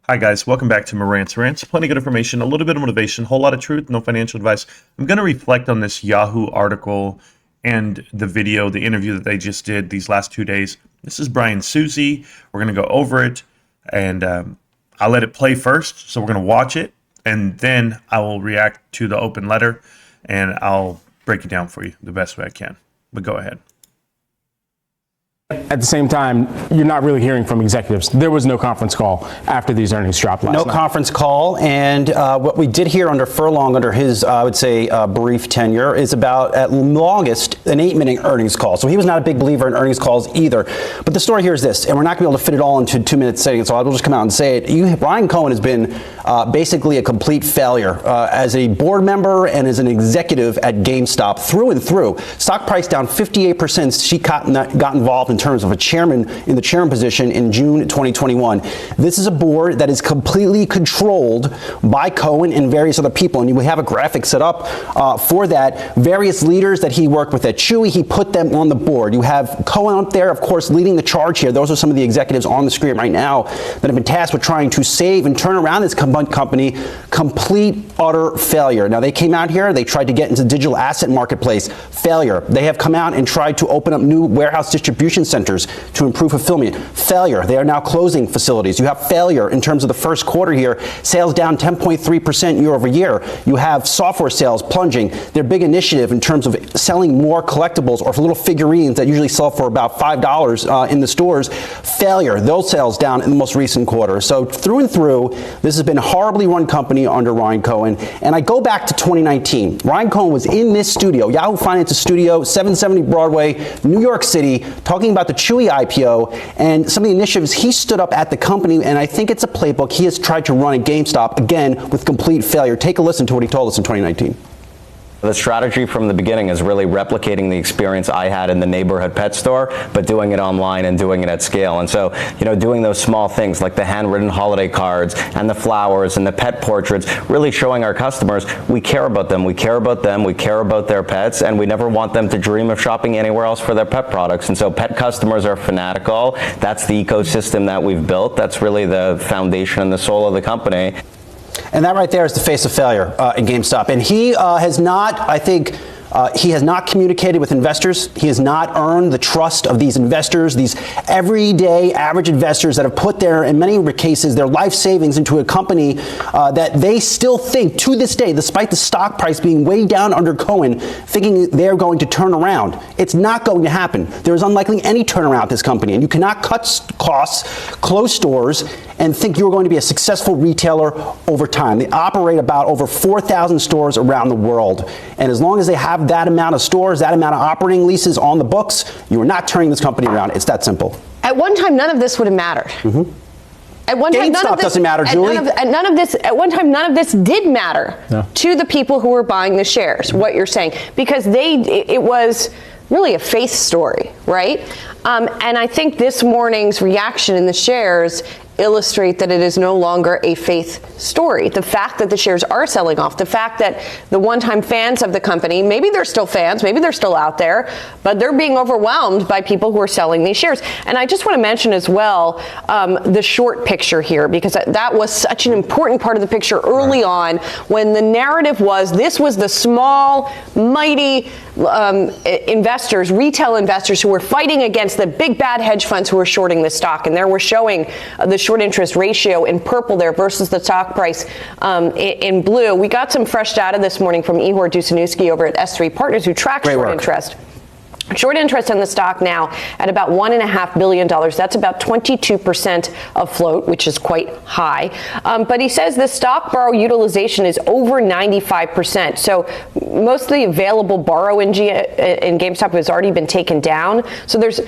Hi guys, welcome back to Marant's Rants. Plenty of good information, a little bit of motivation, a whole lot of truth, no financial advice. I'm going to reflect on this Yahoo article and the video, the interview that they just did these last 2 days. This is Brian Sozzi. We're going to go over it, and I'll let it play first. So we're going to watch it, and then I will react to the open letter, and I'll break it down for you the best way I can. But go ahead. At the same time, you're not really hearing from executives. There was no conference call after these earnings dropped last night. No conference call, and what we did hear under Furlong, under his, I would say, brief tenure, is about, at longest, an 8-minute earnings call. So he was not a big believer in earnings calls either. But the story here is this, and we're not going to be able to fit it all into 2-minute segments, so I will just come out and say it. Ryan Cohen has been basically a complete failure as a board member and as an executive at GameStop through and through. Stock price down 58% since she got involved in terms of a chairman in the chairman position in June 2021. This is a board that is completely controlled by Cohen and various other people, and we have a graphic set up for that. Various leaders that he worked with at Chewy, he put them on the board. You have Cohen up there, of course, leading the charge here. Those are some of the executives on the screen right now that have been tasked with trying to save and turn around this company. Complete, utter failure. Now, they came out here, they tried to get into the digital asset marketplace. Failure. They have come out and tried to open up new warehouse distribution centers to improve fulfillment. Failure. They are now closing facilities. You have failure in terms of the first quarter here. Sales down 10.3% year over year. You have software sales plunging. Their big initiative in terms of selling more collectibles or for little figurines that usually sell for about $5 in the stores. Failure. Those sales down in the most recent quarter. So through and through, this has been a horribly run company under Ryan Cohen. And I go back to 2019. Ryan Cohen was in this studio, Yahoo Finance's studio, 770 Broadway, New York City, talking about the Chewy IPO and some of the initiatives he stood up at the company, and I think it's a playbook he has tried to run at GameStop, again, with complete failure. Take a listen to what he told us in 2019. The strategy from the beginning is really replicating the experience I had in the neighborhood pet store, but doing it online and doing it at scale. And so, doing those small things like the handwritten holiday cards and the flowers and the pet portraits, really showing our customers we care about them, we care about them, we care about their pets, and we never want them to dream of shopping anywhere else for their pet products. And so pet customers are fanatical. That's the ecosystem that we've built. That's really the foundation and the soul of the company. And that right there is the face of failure in GameStop. And he has not, I think, he has not communicated with investors. He has not earned the trust of these investors, these everyday average investors that have put their, in many cases, their life savings into a company that they still think to this day, despite the stock price being way down under Cohen, thinking they're going to turn around. It's not going to happen. There is unlikely any turnaround at this company. And you cannot cut costs, close stores, and think you're going to be a successful retailer over time. They operate about over 4,000 stores around the world. And as long as they have that amount of stores, that amount of operating leases on the books, you are not turning this company around. It's that simple. At one time, none of this would have mattered. Mm-hmm. At one time, GameStop doesn't matter, Julie. At one time, none of this did matter to the people who were buying the shares, what you're saying, because it was really a faith story, right? And I think this morning's reaction in the shares illustrate that it is no longer a faith story. The fact that the shares are selling off, the fact that the one-time fans of the company, maybe they're still fans, maybe they're still out there, but they're being overwhelmed by people who are selling these shares. And I just want to mention as well the short picture here, because that was such an important part of the picture early on when the narrative was this was the small, mighty investors, retail investors who were fighting against the big bad hedge funds who were shorting the stock. And there we're showing the short interest ratio in purple there versus the stock price in blue. We got some fresh data this morning from Ihor Dusanowski over at S3 Partners, who tracks short interest. Short interest in the stock now at about $1.5 billion. That's about 22% of float, which is quite high. But he says the stock borrow utilization is over 95%. So most of the available borrow in GameStop has already been taken down. So there's,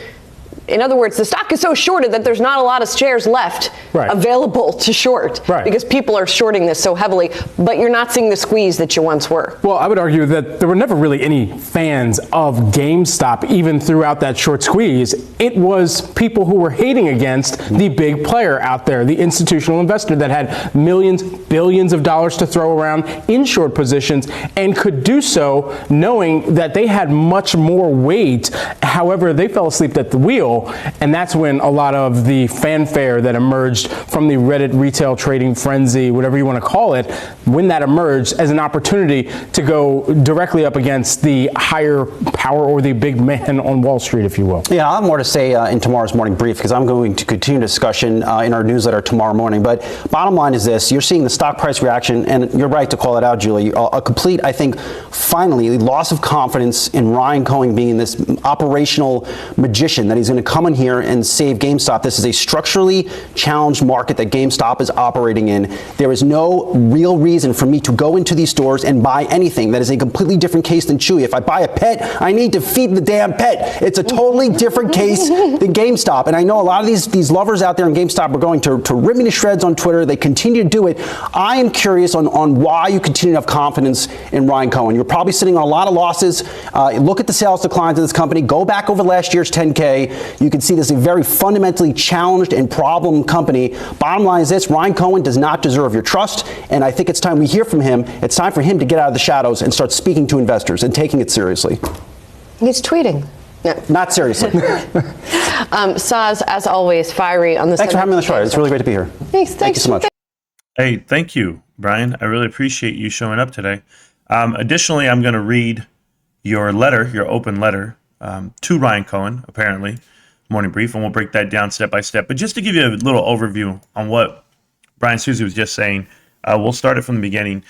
in other words, the stock is so shorted that there's not a lot of shares left available to short because people are shorting this so heavily, but you're not seeing the squeeze that you once were. Well, I would argue that there were never really any fans of GameStop, even throughout that short squeeze. It was people who were hating against the big player out there, the institutional investor that had millions, billions of dollars to throw around in short positions and could do so knowing that they had much more weight. However, they fell asleep at the wheel deal. And that's when a lot of the fanfare that emerged from the Reddit retail trading frenzy, whatever you want to call it, when that emerged as an opportunity to go directly up against the higher power or the big man on Wall Street, if you will. Yeah, I'll have more to say in tomorrow's morning brief because I'm going to continue discussion in our newsletter tomorrow morning. But bottom line is this: you're seeing the stock price reaction, and you're right to call it out, Julie. A complete, I think, finally, loss of confidence in Ryan Cohen being this operational magician that he's going to come in here and save GameStop. This is a structurally challenged market that GameStop is operating in. There is no real reason for me to go into these stores and buy anything. That is a completely different case than Chewy. If I buy a pet, I need to feed the damn pet. It's a totally different case than GameStop. And I know a lot of these lovers out there in GameStop are going to rip me to shreds on Twitter. They continue to do it. I am curious on why you continue to have confidence in Ryan Cohen. You're probably sitting on a lot of losses. Look at the sales declines of this company. Go back over last year's 10K. You can see this is a very fundamentally challenged and problem company. Bottom line is this: Ryan Cohen does not deserve your trust. And I think it's time we hear from him. It's time for him to get out of the shadows and start speaking to investors and taking it seriously. He's tweeting. No. Not seriously. Saz, as always, fiery on the. Thanks for having me on the show. It's really great to be here. Thanks Thank you so much. Hey, thank you, Brian. I really appreciate you showing up today. Additionally, I'm going to read your letter, your open letter, to Ryan Cohen, apparently, morning brief, and we'll break that down step by step. But just to give you a little overview on what Brian Sozzi was just saying, we'll start it from the beginning.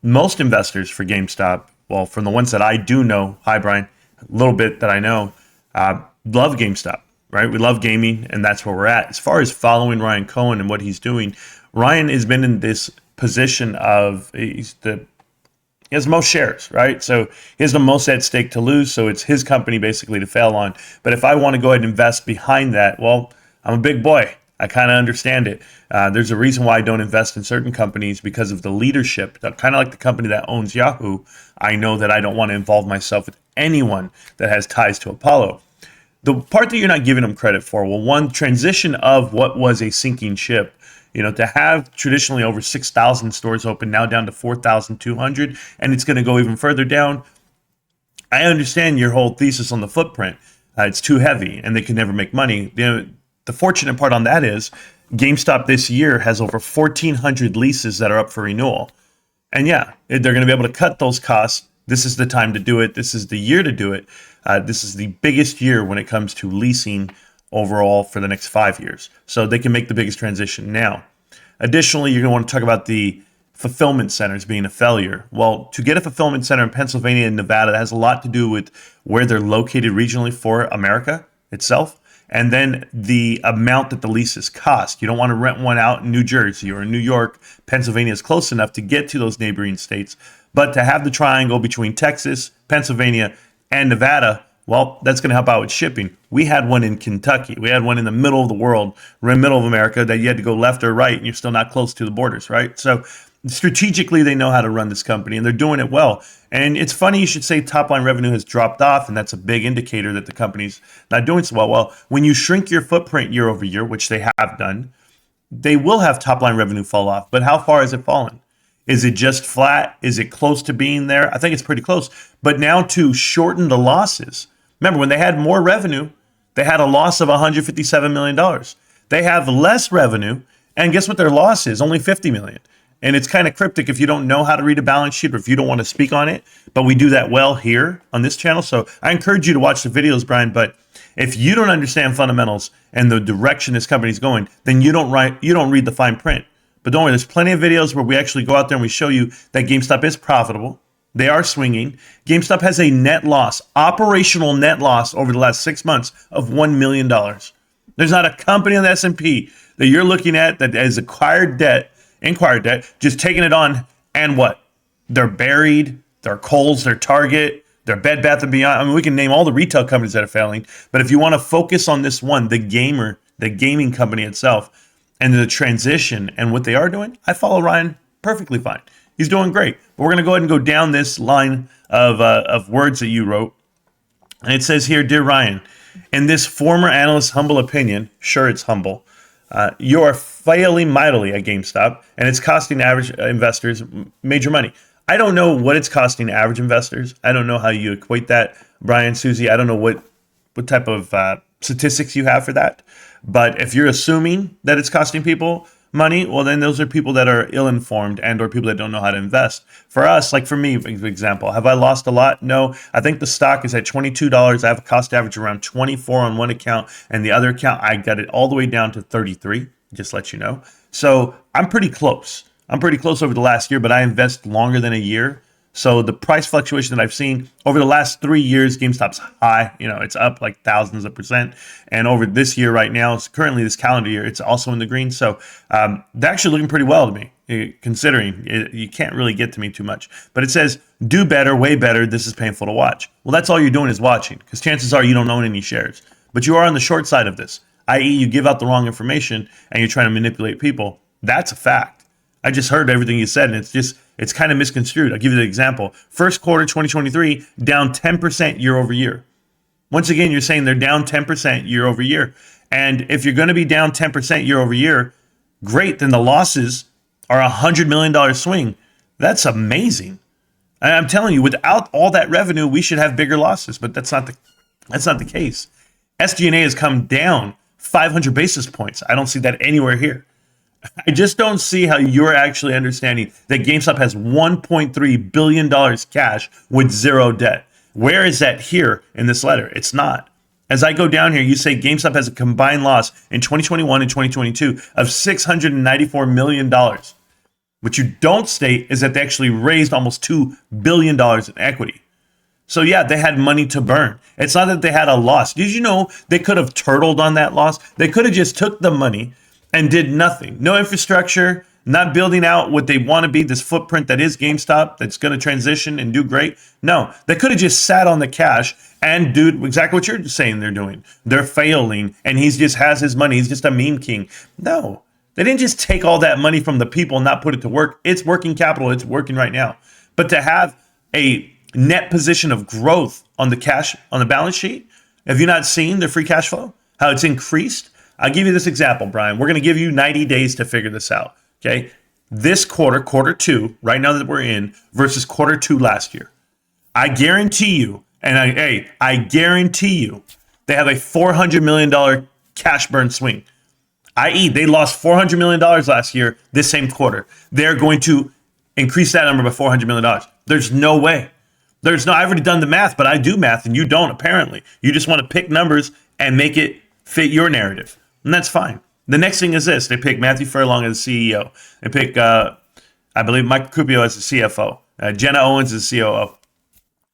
Most investors for GameStop, well, from the ones that I do know, hi, Brian, a little bit that I know, love GameStop, right? We love gaming, and that's where we're at. As far as following Ryan Cohen and what he's doing, Ryan has been in this position of he has the most shares, right? So he has the most at stake to lose, so it's his company basically to fail on. But if I want to go ahead and invest behind that, well, I'm a big boy. I kind of understand it. There's a reason why I don't invest in certain companies because of the leadership. Kind of like the company that owns Yahoo. I know that I don't want to involve myself with anyone that has ties to Apollo. The part that you're not giving them credit for, well, one, transition of what was a sinking ship, to have traditionally over 6,000 stores open, now down to 4,200, and it's going to go even further down. I understand your whole thesis on the footprint. It's too heavy, and they can never make money. The fortunate part on that is GameStop this year has over 1,400 leases that are up for renewal. And yeah, they're going to be able to cut those costs. This is the time to do it. This is the year to do it. This is the biggest year when it comes to leasing overall for the next 5 years. So they can make the biggest transition now. Additionally, you're going to want to talk about the fulfillment centers being a failure. Well, to get a fulfillment center in Pennsylvania and Nevada, that has a lot to do with where they're located regionally for America itself. And then the amount that the leases cost. You don't want to rent one out in New Jersey or in New York. Pennsylvania is close enough to get to those neighboring states. But to have the triangle between Texas, Pennsylvania, and Nevada, well, that's going to help out with shipping. We had one in Kentucky. We had one in the middle of the world, in the middle of America, that you had to go left or right, and you're still not close to the borders, right? So strategically, they know how to run this company, and they're doing it well. And it's funny you should say top-line revenue has dropped off, and that's a big indicator that the company's not doing so well. Well, when you shrink your footprint year over year, which they have done, they will have top-line revenue fall off. But how far has it fallen? Is it just flat? Is it close to being there? I think it's pretty close. But now to shorten the losses, remember, when they had more revenue, they had a loss of $157 million. They have less revenue, and guess what their loss is? Only $50 million. And it's kind of cryptic if you don't know how to read a balance sheet or if you don't want to speak on it. But we do that well here on this channel. So I encourage you to watch the videos, Brian. But if you don't understand fundamentals and the direction this company's going, then you don't read the fine print. But don't worry, there's plenty of videos where we actually go out there and we show you that GameStop is profitable. They are swinging. GameStop has a net loss, operational net loss over the last 6 months of $1 million. There's not a company on the S&P that you're looking at that has acquired debt, just taking it on, and what? They're buried, they're Kohl's, they're Target, they're Bed Bath & Beyond. I mean, we can name all the retail companies that are failing, but if you want to focus on this one, the gaming company itself, and the transition and what they are doing, I follow Ryan perfectly fine. He's doing great. But we're going to go ahead and go down this line of words that you wrote. And it says here, Dear Ryan, in this former analyst's humble opinion, sure it's humble, you are failing mightily at GameStop, and it's costing average investors major money. I don't know what it's costing average investors. I don't know how you equate that, Brian, Sozzi. I don't know what type of statistics you have for that. But if you're assuming that it's costing people money, well, then those are people that are ill-informed and or people that don't know how to invest. For us, like for me, for example, have I lost a lot? No. I think the stock is at $22. I have a cost average around 24 on one account, and the other account, I got it all the way down to 33, just let you know. So I'm pretty close. I'm pretty close over the last year, but I invest longer than a year. So the price fluctuation that I've seen over the last 3 years, GameStop's high, it's up like thousands of percent. And over this year right now, it's currently this calendar year, it's also in the green. So they're actually looking pretty well to me, considering you can't really get to me too much. But it says, do better, way better. This is painful to watch. Well, that's all you're doing is watching, because chances are you don't own any shares. But you are on the short side of this, i.e. you give out the wrong information and you're trying to manipulate people. That's a fact. I just heard everything you said, and it's kind of misconstrued. I'll give you the example. First quarter 2023, down 10% year over year. Once again, you're saying they're down 10% year over year. And if you're going to be down 10% year over year, great, then the losses are $100 million swing. That's amazing. And I'm telling you, without all that revenue, we should have bigger losses, but that's not the case. SG&A has come down 500 basis points. I don't see that anywhere here. I just don't see how you're actually understanding that GameStop has $1.3 billion cash with zero debt. Where is that here in this letter? It's not. As I go down here, you say GameStop has a combined loss in 2021 and 2022 of $694 million. What you don't state is that they actually raised almost $2 billion in equity. So yeah, they had money to burn. It's not that they had a loss. Did you know they could have turtled on that loss? They could have just took the money and did nothing. No infrastructure, not building out what they want to be, this footprint that is GameStop that's going to transition and do great. No, they could have just sat on the cash and do exactly what you're saying they're doing. They're failing, and he just has his money. He's just a meme king. No, they didn't just take all that money from the people and not put it to work. It's working capital. It's working right now. But to have a net position of growth on the cash on the balance sheet, have you not seen the free cash flow, how it's increased? I'll give you this example, Brian. We're going to give you 90 days to figure this out, okay? This quarter two, right now that we're in, versus quarter two last year. I guarantee you, and I guarantee you, they have a $400 million cash burn swing, i.e. they lost $400 million last year, this same quarter. They're going to increase that number by $400 million. There's no way. I've already done the math, but I do math and you don't, apparently. You just want to pick numbers and make it fit your narrative. And that's fine. The next thing is this. They pick Matthew Furlong as the CEO. They pick, I believe, Mike Kupio as the CFO. Jenna Owens as the COO.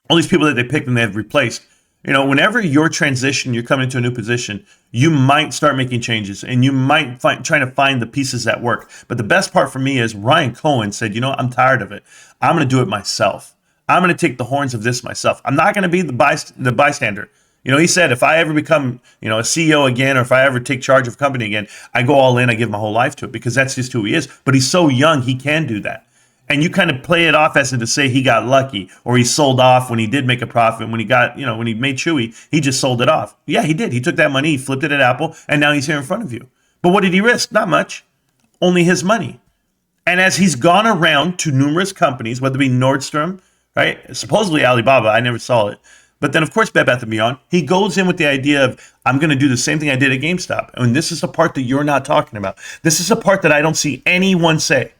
All these people that they picked and they've replaced. Whenever you're you're coming into a new position, you might start making changes and you might trying to find the pieces that work. But the best part for me is Ryan Cohen said, I'm tired of it. I'm going to do it myself. I'm going to take the horns of this myself. I'm not going to be the bystander. He said, if I ever become, a CEO again, or if I ever take charge of a company again, I go all in, I give my whole life to it, because that's just who he is. But he's so young, he can do that. And you kind of play it off as to say he got lucky, or he sold off when he did make a profit. When he got, when he made Chewy, he just sold it off. Yeah, he did. He took that money, he flipped it at Apple, and now he's here in front of you. But what did he risk? Not much. Only his money. And as he's gone around to numerous companies, whether it be Nordstrom, right? Supposedly Alibaba, I never saw it. But then, of course, Bed Bath & Beyond, he goes in with the idea of, I'm going to do the same thing I did at GameStop. And this is the part that you're not talking about. This is the part that I don't see anyone say.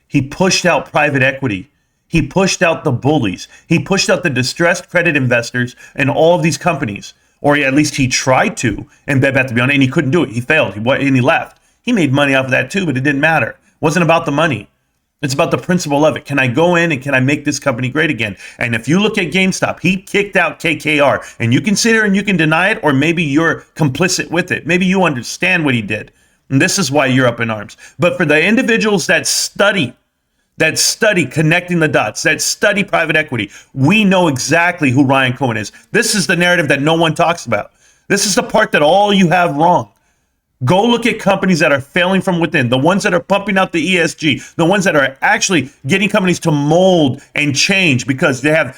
He pushed out private equity. He pushed out the bullies. He pushed out the distressed credit investors in all of these companies. Or at least he tried to in Bed Bath & Beyond, and he couldn't do it. He failed, and he left. He made money off of that too, but it didn't matter. It wasn't about the money. It's about the principle of it. Can I go in and can I make this company great again? And if you look at GameStop, he kicked out KKR. And you can sit here and you can deny it, or maybe you're complicit with it. Maybe you understand what he did. And this is why you're up in arms. But for the individuals that study connecting the dots, that study private equity, we know exactly who Ryan Cohen is. This is the narrative that no one talks about. This is the part that all you have wrong. Go look at companies that are failing from within, the ones that are pumping out the ESG, the ones that are actually getting companies to mold and change because they have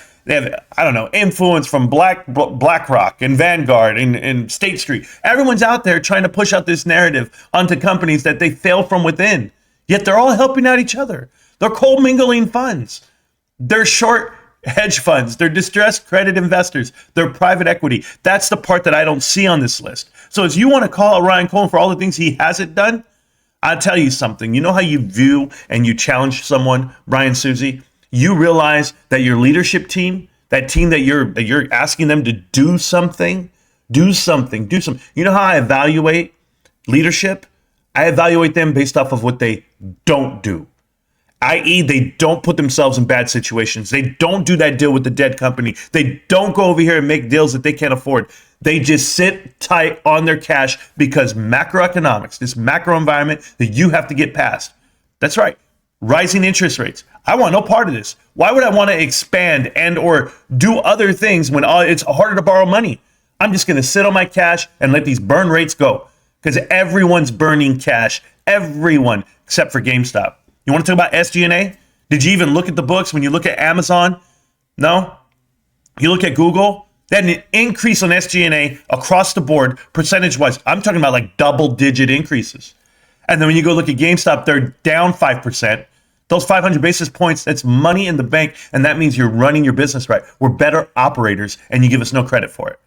influence from BlackRock and Vanguard and State Street. Everyone's out there trying to push out this narrative onto companies that they fail from within. Yet they're all helping out each other. They're co-mingling funds. They're short hedge funds, they're distressed credit investors, they're private equity. That's the part that I don't see on this list. So as you want to call out Ryan Cohen for all the things he hasn't done, I'll tell you something. You know how you view and you challenge someone, Brian Sozzi? You realize that your leadership team, that team that you're asking them to do something. You know how I evaluate leadership? I evaluate them based off of what they don't do. I.e., they don't put themselves in bad situations. They don't do that deal with the dead company. They don't go over here and make deals that they can't afford. They just sit tight on their cash because macroeconomics, this macro environment that you have to get past. That's right. Rising interest rates. I want no part of this. Why would I want to expand and or do other things when it's harder to borrow money? I'm just going to sit on my cash and let these burn rates go because everyone's burning cash. Everyone except for GameStop. You want to talk about SG&A? Did you even look at the books when you look at Amazon? No? You look at Google? They had an increase on SG&A across the board, percentage-wise. I'm talking about like double-digit increases. And then when you go look at GameStop, they're down 5%. Those 500 basis points, that's money in the bank, and that means you're running your business right. We're better operators, and you give us no credit for it.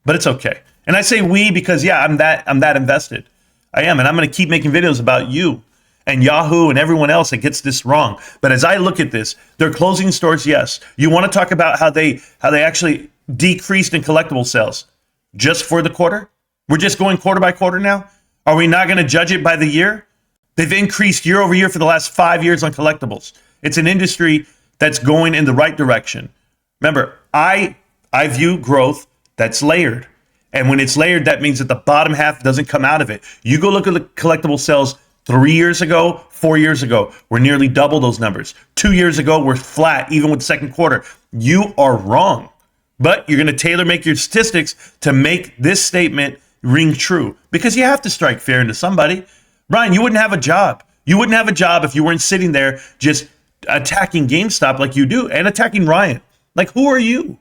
But it's okay. And I say we because, yeah, I'm that invested. I am, and I'm going to keep making videos about you and Yahoo and everyone else that gets this wrong. But as I look at this, they're closing stores, yes. You want to talk about how they actually decreased in collectible sales just for the quarter? We're just going quarter by quarter now? Are we not going to judge it by the year? They've increased year over year for the last 5 years on collectibles. It's an industry that's going in the right direction. Remember, I view growth that's layered. And when it's layered, that means that the bottom half doesn't come out of it. You go look at the collectible sales 3 years ago, 4 years ago, we're nearly double those numbers. 2 years ago, we're flat, even with the second quarter. You are wrong. But you're going to tailor make your statistics to make this statement ring true. Because you have to strike fear into somebody. Brian, you wouldn't have a job. You wouldn't have a job if you weren't sitting there just attacking GameStop like you do and attacking Ryan. Like, who are you?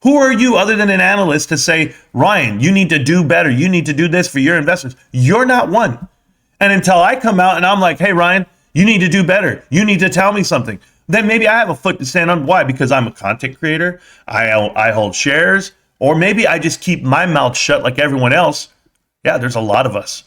Who are you other than an analyst to say, Ryan, you need to do better. You need to do this for your investors. You're not one. And until I come out and I'm like, hey, Ryan, you need to do better. You need to tell me something. Then maybe I have a foot to stand on. Why? Because I'm a content creator. I hold shares. Or maybe I just keep my mouth shut like everyone else. Yeah, there's a lot of us.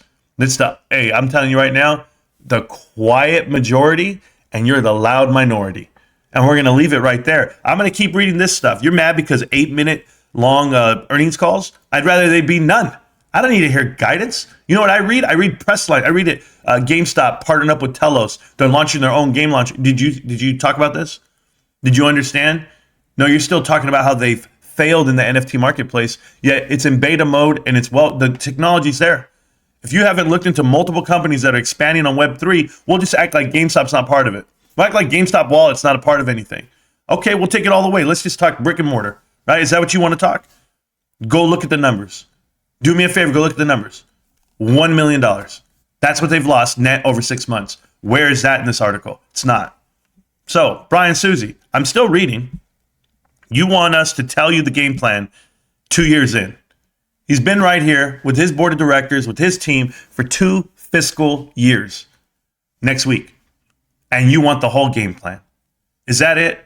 Hey, I'm telling you right now, the quiet majority and you're the loud minority. And we're going to leave it right there. I'm going to keep reading this stuff. You're mad because 8-minute long earnings calls? I'd rather they be none. I don't need to hear guidance. You know what I read? I read press line. I read it. GameStop partnered up with Telos. They're launching their own game launch. Did you talk about this? Did you understand? No, you're still talking about how they've failed in the NFT marketplace. Yet it's in beta mode and the technology's there. If you haven't looked into multiple companies that are expanding on Web3, we'll just act like GameStop's not part of it. We'll act like GameStop Wallet's not a part of anything. Okay, we'll take it all the way. Let's just talk brick and mortar, right? Is that what you want to talk? Go look at the numbers. Do me a favor, go look at the numbers. $1 million. That's what they've lost net over 6 months. Where is that in this article? It's not. So, Brian Sozzi, I'm still reading. You want us to tell you the game plan 2 years in. He's been right here with his board of directors, with his team for 2 fiscal years next week. And you want the whole game plan. Is that it?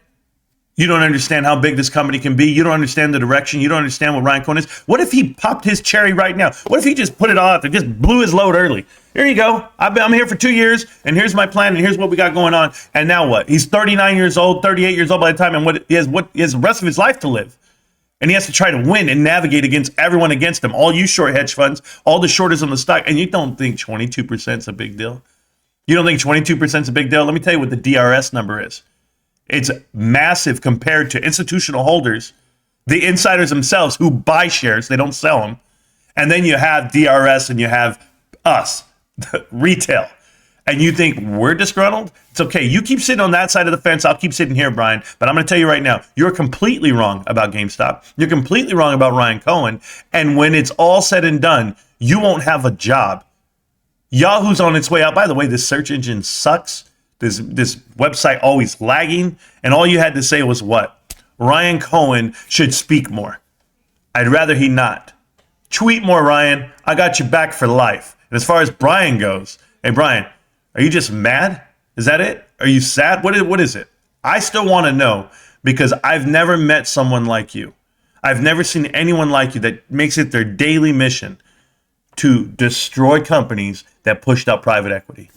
You don't understand how big this company can be. You don't understand the direction. You don't understand what Ryan Cohen is. What if he popped his cherry right now? What if he just put it all out there, just blew his load early? Here you go. I'm here for 2 years, and here's my plan, and here's what we got going on. And now what? He's 39 years old, 38 years old by the time, and he has the rest of his life to live. And he has to try to win and navigate against everyone against him. All you short hedge funds, all the shorters on the stock, and you don't think 22% is a big deal? You don't think 22% is a big deal? Let me tell you what the DRS number is. It's massive compared to institutional holders, the insiders themselves who buy shares, they don't sell them. And then you have DRS and you have us, retail. And you think we're disgruntled? It's okay. You keep sitting on that side of the fence. I'll keep sitting here, Brian. But I'm going to tell you right now, you're completely wrong about GameStop. You're completely wrong about Ryan Cohen. And when it's all said and done, you won't have a job. Yahoo's on its way out. By the way, this search engine sucks. This website always lagging. And all you had to say was what? Ryan Cohen should speak more. I'd rather he not. Tweet more, Ryan. I got you back for life. And as far as Brian goes, hey, Brian, are you just mad? Is that it? Are you sad? What is it? I still want to know, because I've never met someone like you. I've never seen anyone like you that makes it their daily mission to destroy companies that pushed out private equity.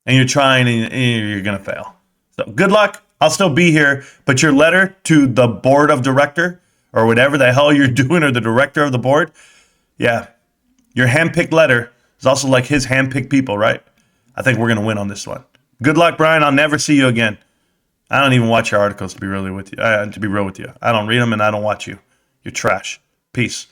And you're trying and you're going to fail. So good luck. I'll still be here. But your letter to the board of director or whatever the hell you're doing, or the director of the board, yeah, your handpicked letter is also like his handpicked people, right? I think we're going to win on this one. Good luck, Brian. I'll never see you again. I don't even watch your articles, to be real with you. I don't read them and I don't watch you. You're trash. Peace.